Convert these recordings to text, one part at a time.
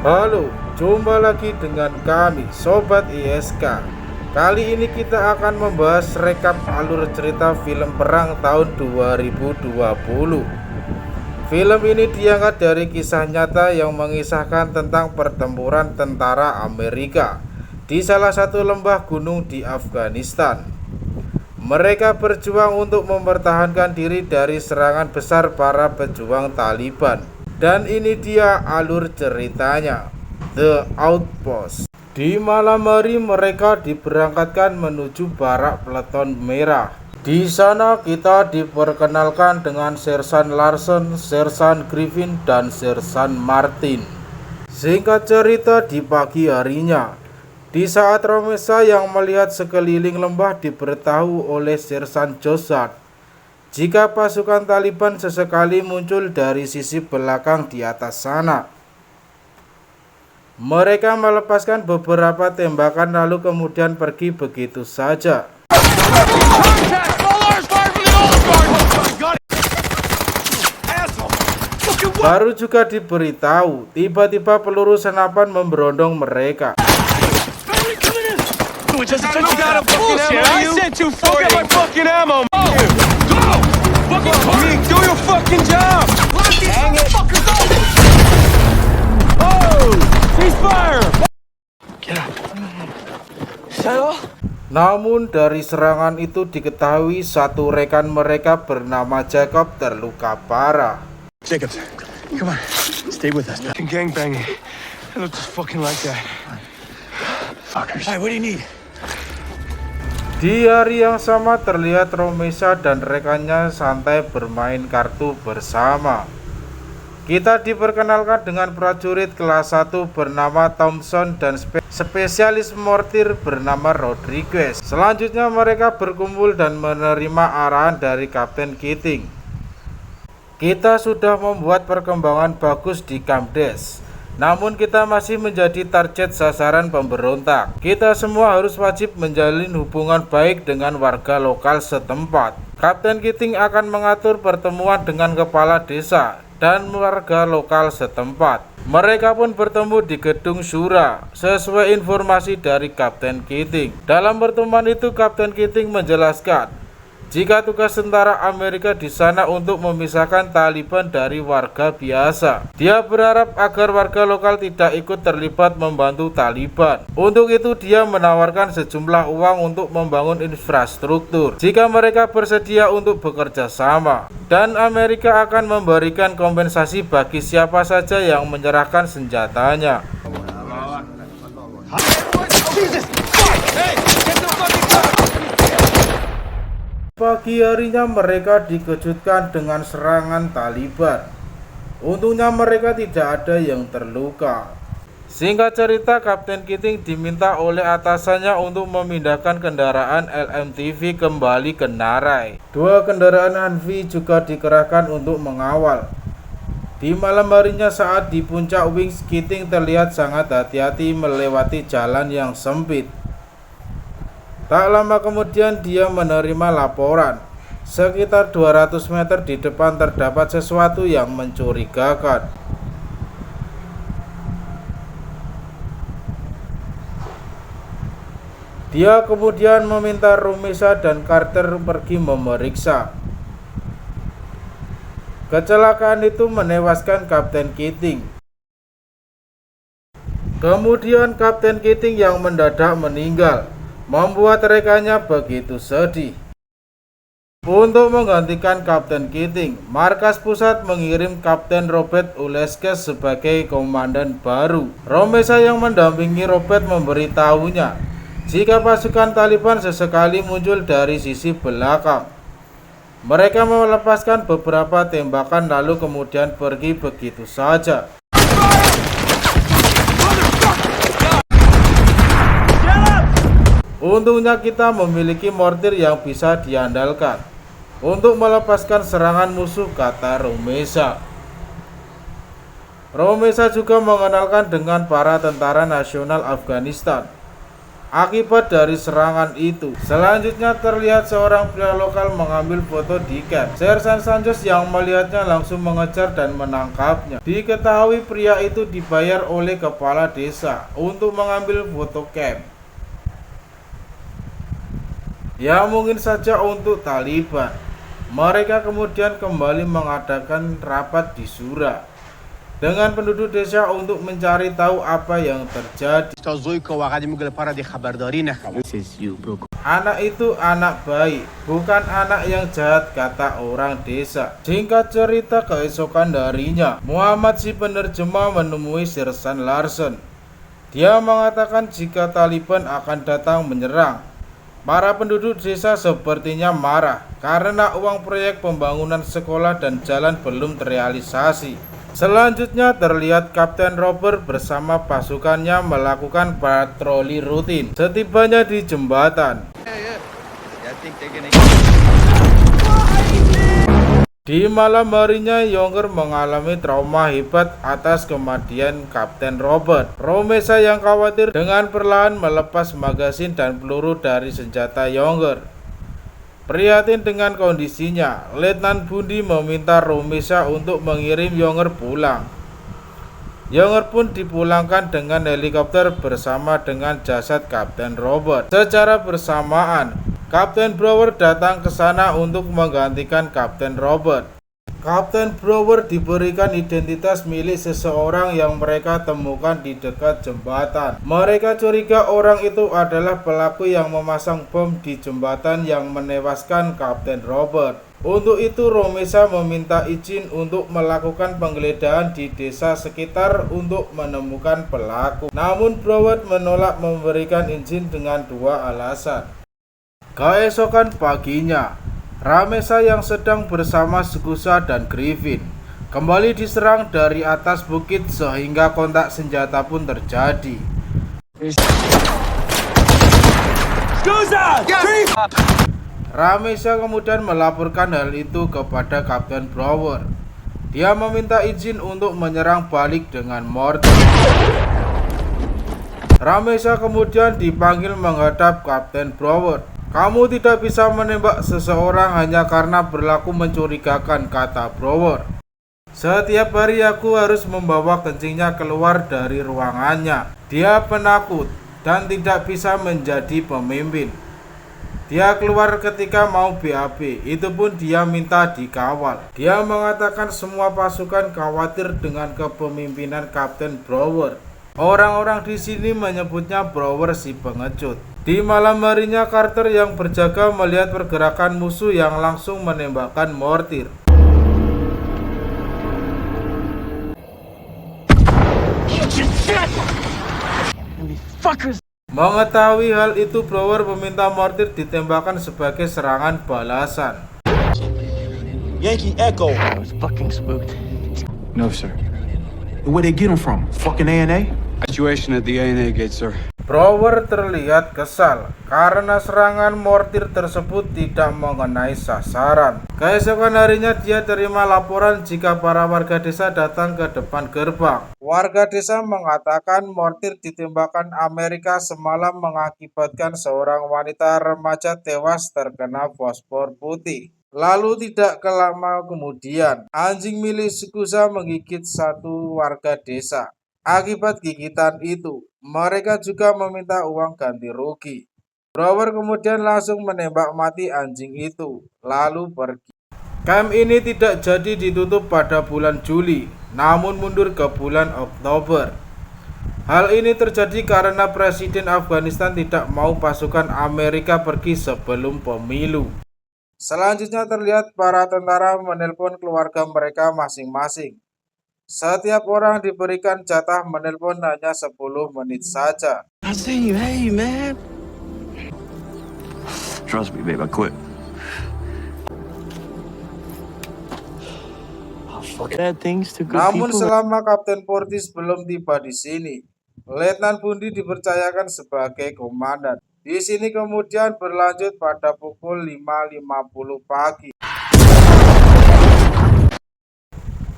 Halo, jumpa lagi dengan kami Sobat ISK. Kali ini kita akan membahas rekap alur cerita film perang tahun 2020. Film ini diangkat dari kisah nyata yang mengisahkan tentang pertempuran tentara Amerika di salah satu lembah gunung di Afghanistan. Mereka berjuang untuk mempertahankan diri dari serangan besar para pejuang Taliban. Dan ini dia alur ceritanya, The Outpost. Di malam hari mereka diberangkatkan menuju barak peleton merah. Di sana kita diperkenalkan dengan Sersan Larsen, Sersan Griffin, dan Sersan Martin. Singkat cerita, di pagi harinya, di saat Romesa yang melihat sekeliling lembah diberitahu oleh Sersan Josad jika pasukan Taliban sesekali muncul dari sisi belakang di atas sana. Mereka melepaskan beberapa tembakan lalu kemudian pergi begitu saja. Baru juga diberitahu, tiba-tiba peluru senapan memberondong mereka. Namun dari serangan itu diketahui satu rekan mereka bernama Jacob terluka parah. Jacob, come on, stay with us. Gangbanging. I don't just fucking like that. Fuckers. Hey, what do you need? Di hari yang sama terlihat Romesa dan rekannya santai bermain kartu bersama. Kita diperkenalkan dengan prajurit kelas 1 bernama Thompson dan spesialis mortir bernama Rodriguez. Selanjutnya mereka berkumpul dan menerima arahan dari Kapten Keating. Kita sudah membuat perkembangan bagus di Camp Death, namun kita masih menjadi target sasaran pemberontak. Kita semua harus wajib menjalin hubungan baik dengan warga lokal setempat. Kapten Keating akan mengatur pertemuan dengan kepala desa dan warga lokal setempat. Mereka pun bertemu di gedung Shura sesuai informasi dari Kapten Keating. Dalam pertemuan itu Kapten Keating menjelaskan jika tugas tentara Amerika di sana untuk memisahkan Taliban dari warga biasa. Dia berharap agar warga lokal tidak ikut terlibat membantu Taliban. Untuk itu dia menawarkan sejumlah uang untuk membangun infrastruktur jika mereka bersedia untuk bekerja sama. Dan Amerika akan memberikan kompensasi bagi siapa saja yang menyerahkan senjatanya. Pagi harinya mereka dikejutkan dengan serangan Taliban. Untungnya mereka tidak ada yang terluka. Singkat cerita, Kapten Keating diminta oleh atasannya untuk memindahkan kendaraan LMTV kembali ke Narai. 2 kendaraan Humvee juga dikerahkan untuk mengawal. Di malam harinya saat di puncak Wings, Keating terlihat sangat hati-hati melewati jalan yang sempit. Tak lama kemudian dia menerima laporan. Sekitar 200 meter di depan terdapat sesuatu yang mencurigakan. Dia kemudian meminta Romesa dan Carter pergi memeriksa. Kecelakaan itu menewaskan Kapten Keating. Kemudian Kapten Keating yang mendadak meninggal membuat rekannya begitu sedih. Untuk menggantikan Kapten Keating, markas pusat mengirim Kapten Robert Uleskes sebagai komandan baru. Romesa yang mendampingi Robert memberitahunya jika pasukan Taliban sesekali muncul dari sisi belakang. Mereka melepaskan beberapa tembakan lalu kemudian pergi begitu saja. Untungnya kita memiliki mortir yang bisa diandalkan untuk melepaskan serangan musuh, kata Romesa. Romesa juga mengenalkan dengan para tentara nasional Afghanistan. akibat dari serangan itu. Selanjutnya terlihat seorang pria lokal mengambil foto di camp. Sersan Sanchez yang melihatnya langsung mengejar dan menangkapnya. Diketahui pria itu dibayar oleh kepala desa untuk mengambil foto camp, ya mungkin saja untuk Taliban. Mereka kemudian kembali mengadakan rapat di Sura dengan penduduk desa untuk mencari tahu apa yang terjadi. Anak itu anak baik, bukan anak yang jahat, kata orang desa. Singkat cerita, keesokan harinya Muhammad si penerjemah menemui Sersan Larsen. Dia mengatakan jika Taliban akan datang menyerang. Para penduduk desa sepertinya marah karena uang proyek pembangunan sekolah dan jalan belum terrealisasi. Selanjutnya terlihat Kapten Robert bersama pasukannya melakukan patroli rutin. Setibanya di jembatan, di malam harinya Younger mengalami trauma hebat atas kematian Kapten Robert. Romesa yang khawatir dengan perlahan melepas magasin dan peluru dari senjata Younger. Prihatin dengan kondisinya, Letnan Bundi meminta Romesa untuk mengirim Younger pulang. Younger pun dipulangkan dengan helikopter bersama dengan jasad Kapten Robert. Secara bersamaan, Kapten Brower datang ke sana untuk menggantikan Kapten Robert. Kapten Brower diberikan identitas milik seseorang yang mereka temukan di dekat jembatan. Mereka curiga orang itu adalah pelaku yang memasang bom di jembatan yang menewaskan Kapten Robert. Untuk itu Romesa meminta izin untuk melakukan penggeledahan di desa sekitar untuk menemukan pelaku. Namun Brower menolak memberikan izin dengan dua alasan. Keesokan paginya, Ramesa yang sedang bersama Skusa dan Griffin kembali diserang dari atas bukit sehingga kontak senjata pun terjadi. Ramesa kemudian melaporkan hal itu kepada Kapten Brower. Dia meminta izin untuk menyerang balik dengan mortir. Ramesa kemudian dipanggil menghadap Kapten Brower. Kamu tidak bisa menembak seseorang hanya karena berlaku mencurigakan, kata Brower. Setiap hari aku harus membawa kencingnya keluar dari ruangannya. Dia penakut dan tidak bisa menjadi pemimpin. Dia keluar ketika mau BAB, itu pun dia minta dikawal. Dia mengatakan semua pasukan khawatir dengan kepemimpinan Kapten Brower. Orang-orang di sini menyebutnya Brower si pengecut. Di malam harinya Carter yang berjaga melihat pergerakan musuh yang langsung menembakkan mortir. Mengetahui hal itu, Brower meminta mortir ditembakkan sebagai serangan balasan. Yankee Echo. I was fucking spooked. No, sir. Where they get them from? Fucking A&A? Situation at the A&A gate, sir. Brower terlihat kesal karena serangan mortir tersebut tidak mengenai sasaran. Keesokan harinya dia terima laporan jika para warga desa datang ke depan gerbang. Warga desa mengatakan mortir ditembakkan Amerika semalam mengakibatkan seorang wanita remaja tewas terkena fosfor putih. Lalu tidak lama kemudian, anjing milik Skusa menggigit satu warga desa. Akibat gigitan itu, mereka juga meminta uang ganti rugi. Brower kemudian langsung menembak mati anjing itu, lalu pergi. Camp ini tidak jadi ditutup pada bulan Juli, namun mundur ke bulan Oktober. Hal ini terjadi karena Presiden Afghanistan tidak mau pasukan Amerika pergi sebelum pemilu. Selanjutnya terlihat para tentara menelpon keluarga mereka masing-masing. Setiap orang diberikan jatah menelpon hanya 10 menit saja. I say, hey man. Trust me, babe, I quit. Bad things to good Namun people. selama Kapten Portis belum tiba di sini, Letnan Bundi dipercayakan sebagai komandan. Di sini kemudian berlanjut pada pukul 5.50 pagi.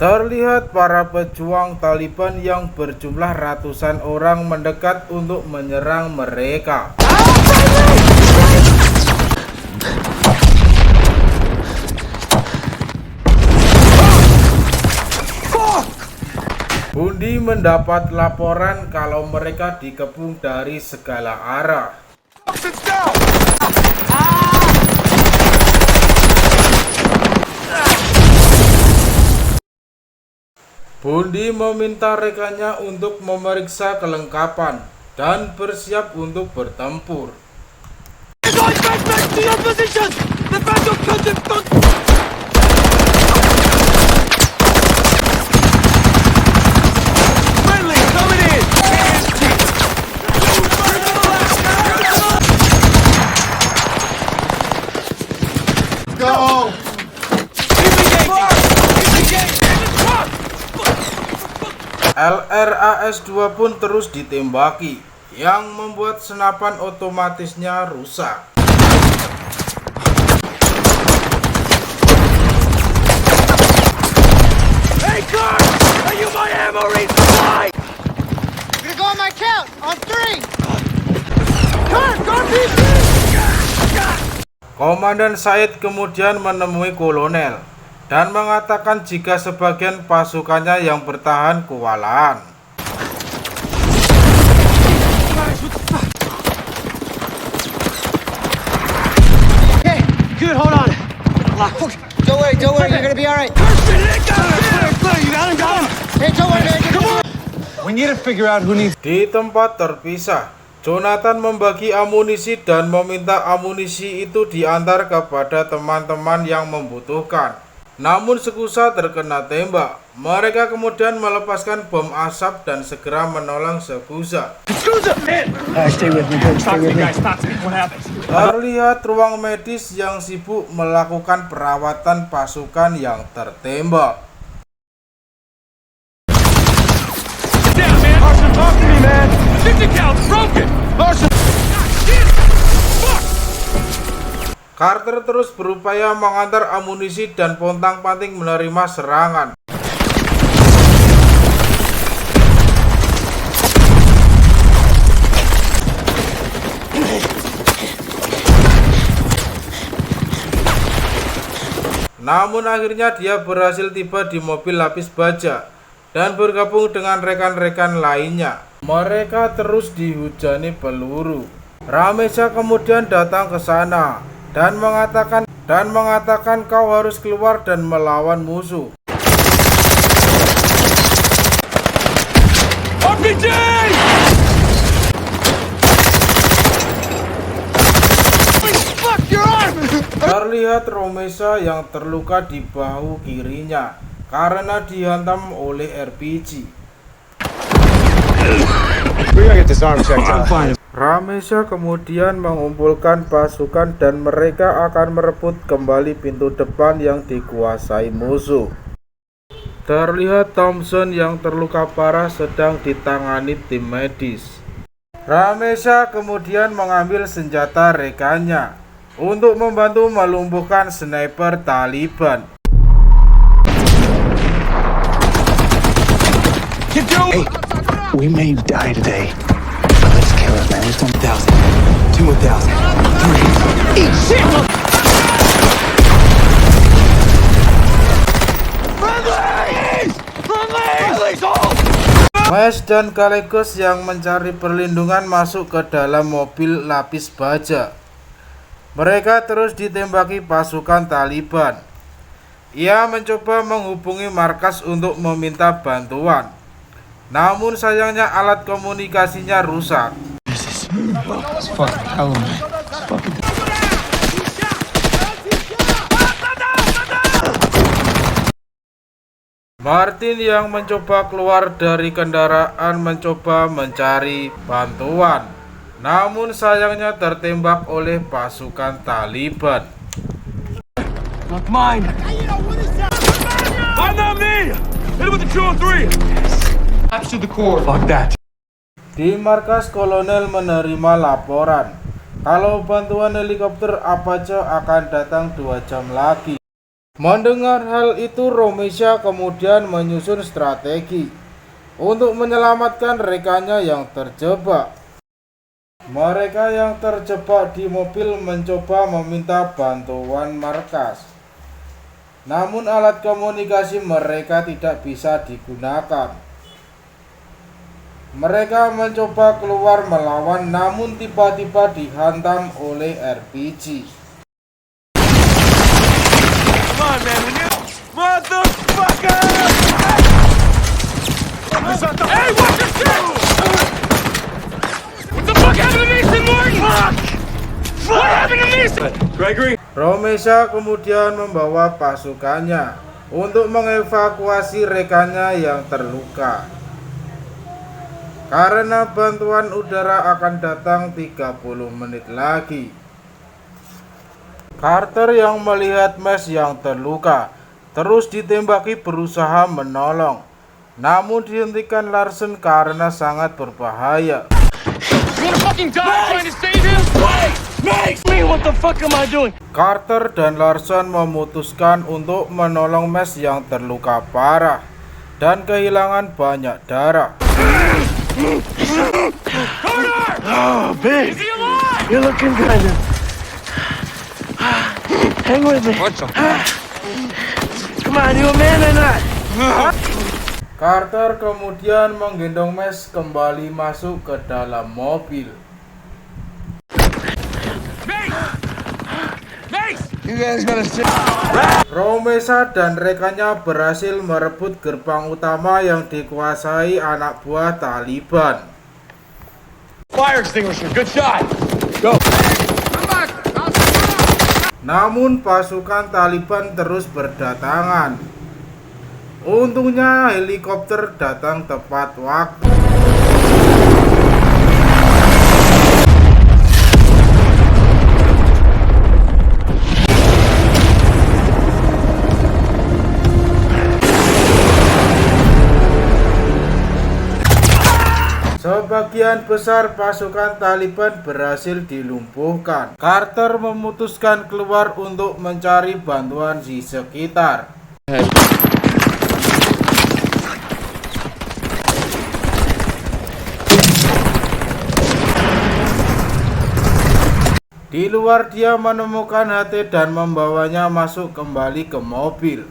Terlihat para pejuang Taliban yang berjumlah ratusan orang mendekat untuk menyerang mereka. Bundi mendapat laporan kalau mereka dikepung dari segala arah. Bundi meminta rekannya untuk memeriksa kelengkapan dan bersiap untuk bertempur. LRAS-2 pun terus ditembaki, yang membuat senapan otomatisnya rusak. Hey, car! Are you my ammo resupply? You're gonna go on my count on 3. Car PC! Komandan Said kemudian menemui kolonel dan mengatakan jika sebagian pasukannya yang bertahan kewalahan. Hey, good, hold on. Don't worry, you're gonna be alright. You got him. Hey, don't worry, man. Come on. We need to figure out who needs. Di tempat terpisah, Jonathan membagi amunisi dan meminta amunisi itu diantar kepada teman-teman yang membutuhkan. Namun Sekusa terkena tembak. Mereka kemudian melepaskan bom asap dan segera menolong Sekusa. Stay with me, guys. What happened? Terlihat ruang medis yang sibuk melakukan perawatan pasukan yang tertembak. Damn, man. Marshall, talk to me, man. Get the count's broken. Marshall. Carter terus berupaya mengantar amunisi dan pontang-panting menerima serangan. Namun akhirnya dia berhasil tiba di mobil lapis baja dan bergabung dengan rekan-rekan lainnya. Mereka terus dihujani peluru. Ramesa kemudian datang ke sana dan mengatakan kau harus keluar dan melawan musuh. RPG! Fuck your arm! Terlihat Ramesa yang terluka di bahu kirinya karena dihantam oleh RPG. We gotta get this arm checked out. Ramesa kemudian mengumpulkan pasukan dan mereka akan merebut kembali pintu depan yang dikuasai musuh. Terlihat Thompson yang terluka parah sedang ditangani tim medis. Ramesa kemudian mengambil senjata rekannya untuk membantu melumpuhkan sniper Taliban. Hey, we may die today. Let's kill it, man. There's 1,000. 2,000. 3. Eat shit! Mes dan Kalegos yang mencari perlindungan masuk ke dalam mobil lapis baja. Mereka terus ditembaki pasukan Taliban. Ia mencoba menghubungi markas untuk meminta bantuan. Namun sayangnya alat komunikasinya rusak. Martin yang mencoba keluar dari kendaraan mencoba mencari bantuan. Namun sayangnya tertembak oleh pasukan Taliban. Not mine. Why not me? Hit it with the 203. Capture the core. Fuck that. Di markas kolonel menerima laporan kalau bantuan helikopter Apache akan datang 2 jam lagi. Mendengar hal itu, Romesha kemudian menyusun strategi untuk menyelamatkan rekannya yang terjebak. Mereka yang terjebak di mobil mencoba meminta bantuan markas. Namun alat komunikasi mereka tidak bisa digunakan. Mereka mencoba keluar melawan, namun tiba-tiba dihantam oleh RPG. Come on, man. Motherfucker! Hey, watch your shit! What the fuck happened to Mason Martin? Fuck! What happened to Mason? Gregory? Romesha kemudian membawa pasukannya untuk mengevakuasi rekannya yang terluka. Karena bantuan udara akan datang 30 menit lagi. Carter yang melihat Max yang terluka terus ditembaki berusaha menolong, namun dihentikan Larsen karena sangat berbahaya. Carter dan Larsen memutuskan untuk menolong Max yang terluka parah dan kehilangan banyak darah. Oh, babe. You're looking good. Hang with me. Come on, you a man or not? Carter kemudian menggendong Max kembali masuk ke dalam mobil. You guys gotta sit. Romesha dan rekannya berhasil merebut gerbang utama yang dikuasai anak buah Taliban. Fire extinguisher. Good shot. Go. Namun pasukan Taliban terus berdatangan. Untungnya helikopter datang tepat waktu. Sebagian besar pasukan Taliban berhasil dilumpuhkan. Carter memutuskan keluar untuk mencari bantuan di sekitar. Di luar dia menemukan HT dan membawanya masuk kembali ke mobil.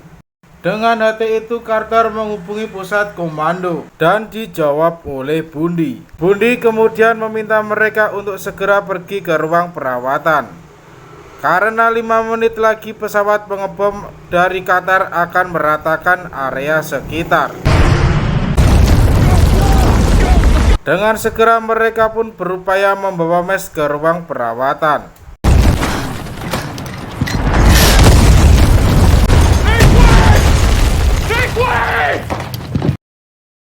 Dengan HT itu Carter menghubungi pusat komando dan dijawab oleh Bundy. Bundy kemudian meminta mereka untuk segera pergi ke ruang perawatan. Karena 5 menit lagi pesawat pengebom dari Qatar akan meratakan area sekitar. Dengan segera mereka pun berupaya membawa Max ke ruang perawatan.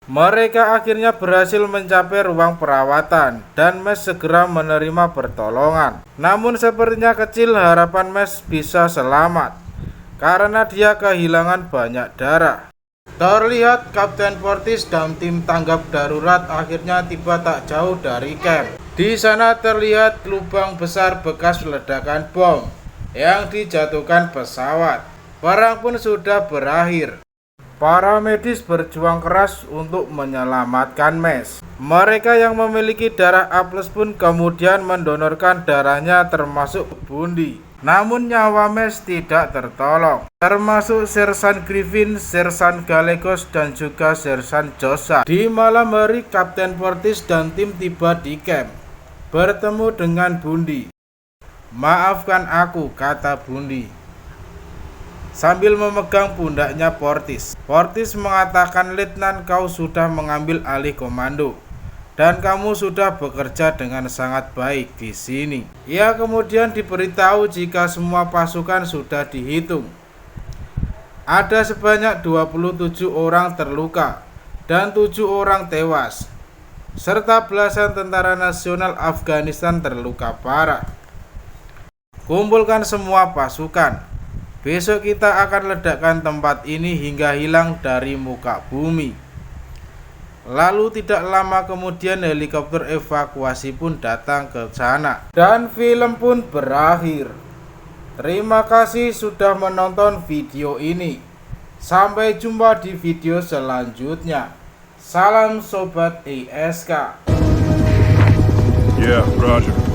Mereka akhirnya berhasil mencapai ruang perawatan dan Max segera menerima pertolongan. Namun sepertinya kecil harapan Max bisa selamat karena dia kehilangan banyak darah. Terlihat Kapten Portis dan tim tanggap darurat akhirnya tiba tak jauh dari camp. Di sana terlihat lubang besar bekas ledakan bom yang dijatuhkan pesawat. Perang pun sudah berakhir. Para medis berjuang keras untuk menyelamatkan Max. Mereka yang memiliki darah A+ pun kemudian mendonorkan darahnya termasuk Bundy. Namun nyawa Max tidak tertolong, termasuk Sersan Griffin, Sersan Gallegos dan juga Sersan Joshua. Di malam hari Kapten Portis dan tim tiba di camp, bertemu dengan Bundy. "Maafkan aku," kata Bundy sambil memegang pundaknya Portis. Portis mengatakan, "Letnan, kau sudah mengambil alih komando dan kamu sudah bekerja dengan sangat baik di sini." Ia kemudian diberitahu jika semua pasukan sudah dihitung. Ada sebanyak 27 orang terluka dan 7 orang tewas, serta belasan tentara nasional Afghanistan terluka parah. "Kumpulkan semua pasukan. Besok kita akan ledakkan tempat ini hingga hilang dari muka bumi." Lalu tidak lama kemudian helikopter evakuasi pun datang ke sana dan film pun berakhir. Terima kasih sudah menonton video ini. Sampai jumpa di video selanjutnya. Salam Sobat ISK. Yeah, Roger.